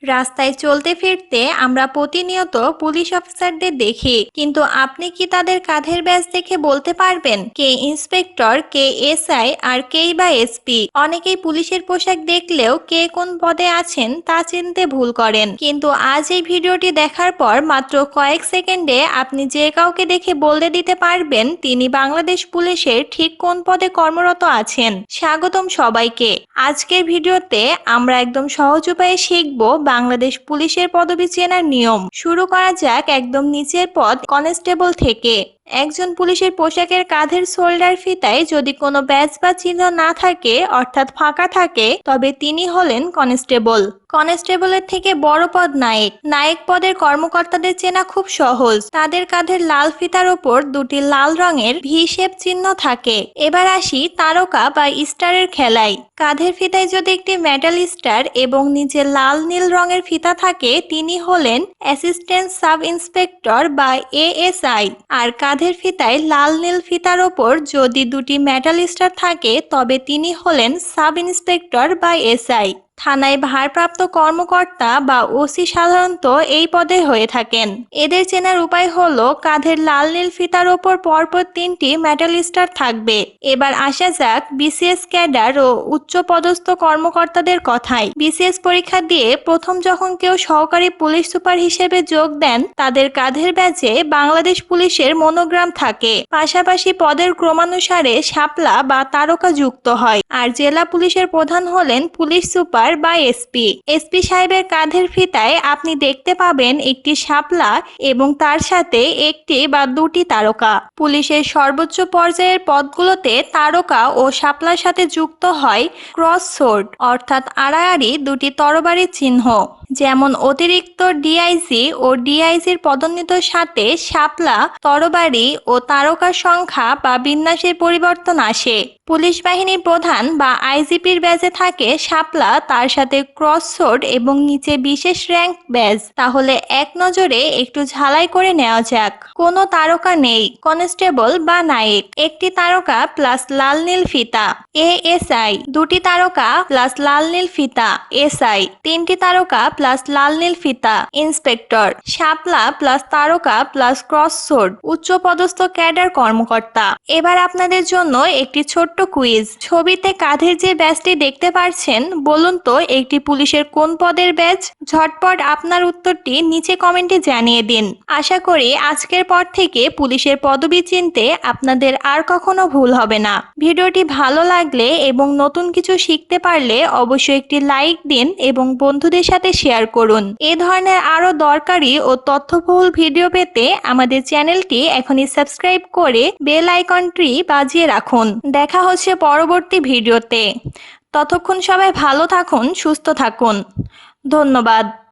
রাস্তায় চলতে ফিরতে আমরা প্রতিনিয়ত পুলিশ অফিসারদের দেখি, কিন্তু আপনি কি তাদের কাঁধের ব্যাজ দেখে বলতে পারবেন কে ইন্সপেক্টর, কে এসআই আর কেই বা এসপি? অনেকেই পুলিশের পোশাক দেখলেও কে কোন পদে আছেন তা চিনতে ভুল করেন, কিন্তু আজ এই ভিডিওটি দেখার পর মাত্র কয়েক সেকেন্ডে আপনি যে কাউকে দেখে বলে দিতে পারবেন তিনি বাংলাদেশ পুলিশের ঠিক কোন পদে কর্মরত আছেন। স্বাগতম সবাইকে। আজকের ভিডিওতে আমরা একদম সহজ উপায়ে শিখব বাংলাদেশ পুলিশের পদবি চেনার নিয়ম। শুরু করা যাক একদম নিচের পদ কনস্টেবল থেকে। একজন পুলিশের পোশাকের কাঁধের শোল্ডার ফিতায় যদি কোনো ব্যাজ বা চিহ্ন না থাকে, অর্থাৎ ফাঁকা থাকে, তবে তিনি হলেন কনস্টেবল। কনস্টেবলের থেকে বড় পদ নায়েক। নায়েক পদের কর্মকর্তাদের চেনা খুব সহজ। তাদের কাঁধের লাল ফিতার ওপর দুটি লাল রঙের ভি শেপ চিহ্ন থাকে। এবার আসি তারকা বা স্টারের খেলায়। কাঁধের ফিতায় যদি একটি মেটাল স্টার এবং নিচে লাল নীল রঙের ফিতা থাকে, তিনি হলেন অ্যাসিস্ট্যান্ট সাব ইন্সপেক্টর বা এএসআই। আর কাঁধের ফিতায় লাল নীল ফিতার ওপর যদি দুটি মেটাল স্টার থাকে, তবে তিনি হলেন সাব ইন্সপেক্টর বা এসআই। থানায় ভারপ্রাপ্ত কর্মকর্তা বা ওসি সাধারণত এই পদে হয়ে থাকেন। এদের চেনার উপায় হলো কাঁধের লাল নীল ফিতার ওপর পরপর তিনটি মেটাল স্টার থাকবে। এবার আসা যাক বিসিএস ক্যাডার ও উচ্চ পদস্থ কর্মকর্তাদের কথায়। বিসিএস পরীক্ষা দিয়ে প্রথম যখন কেউ সহকারী পুলিশ সুপার হিসেবে যোগ দেন, তাদের কাঁধের ব্যাজে বাংলাদেশ পুলিশের মনোগ্রাম থাকে। পাশাপাশি পদের ক্রমানুসারে শাপলা বা তারকা যুক্ত হয়। আর জেলা পুলিশের প্রধান হলেন পুলিশ সুপার বা এসপি। এসপি সাহেবের কাঁধের ফিতায় আপনি দেখতে পাবেন একটি শাপলা এবং তার সাথে একটি বা দুটি তারকা। পুলিশের সর্বোচ্চ পর্যায়ের পদগুলোতে তারকা ও শাপলার সাথে যুক্ত হয় ক্রস সোর্ড, অর্থাৎ আড়াআড়ি দুটি তরবারির চিহ্ন। যেমন অতিরিক্ত ডিআইজি ও ডিআইজির পদোন্নতির সাথে শাপলা, তরবারি ও তারকার সংখ্যা বা বিন্যাসের পরিবর্তন আসে। পুলিশ বাহিনীর প্রধান বা আইজিপির ব্যাজে থাকে শাপলা, তার সাথে ক্রস সোর্ড এবং নিচে বিশেষ র্যাঙ্ক ব্যাজ। তাহলে এক নজরে একটু ঝালাই করে নেওয়া যাক। কোনো তারকা নেই, কনস্টেবল বা নায়েক। একটি তারকা প্লাস লাল নীল ফিতা, এএসআই। দুটি তারকা প্লাস লাল নীল ফিতা, এসআই। তিনটি তারকা প্লাস লাল নীল ফিতা, ইন্সপেক্টর। শাপলা প্লাস তারকা প্লাস ক্রস সোর্ড, উচ্চ পদস্থ ক্যাডার কর্মকর্তা। এবার আপনাদের জন্য একটি ছোট্ট কুইজ। ছবিতে কাঁধের যে ব্যাজটি দেখতে পাচ্ছেন, বলুন তো একটি পুলিশের কোন পদের ব্যাজ? ঝটপট আপনার উত্তরটি নিচে কমেন্টে জানিয়ে দিন। আশা করি আজকের পর থেকে পুলিশের পদবি চিনতে আপনাদের আর কখনো ভুল হবে না। ভিডিওটি ভালো লাগলে এবং নতুন কিছু শিখতে পারলে অবশ্যই একটি লাইক দিন এবং বন্ধুদের সাথে শেয়ার করুন। এ ধরনের আরো দরকারি ও তথ্যবহুল ভিডিও পেতে আমাদের চ্যানেলটি এখনই সাবস্ক্রাইব করে বেল আইকনটি বাজিয়ে রাখুন। দেখা হচ্ছে পরবর্তী ভিডিওতে। ততক্ষণ সবাই ভালো থাকুন, সুস্থ থাকুন। ধন্যবাদ।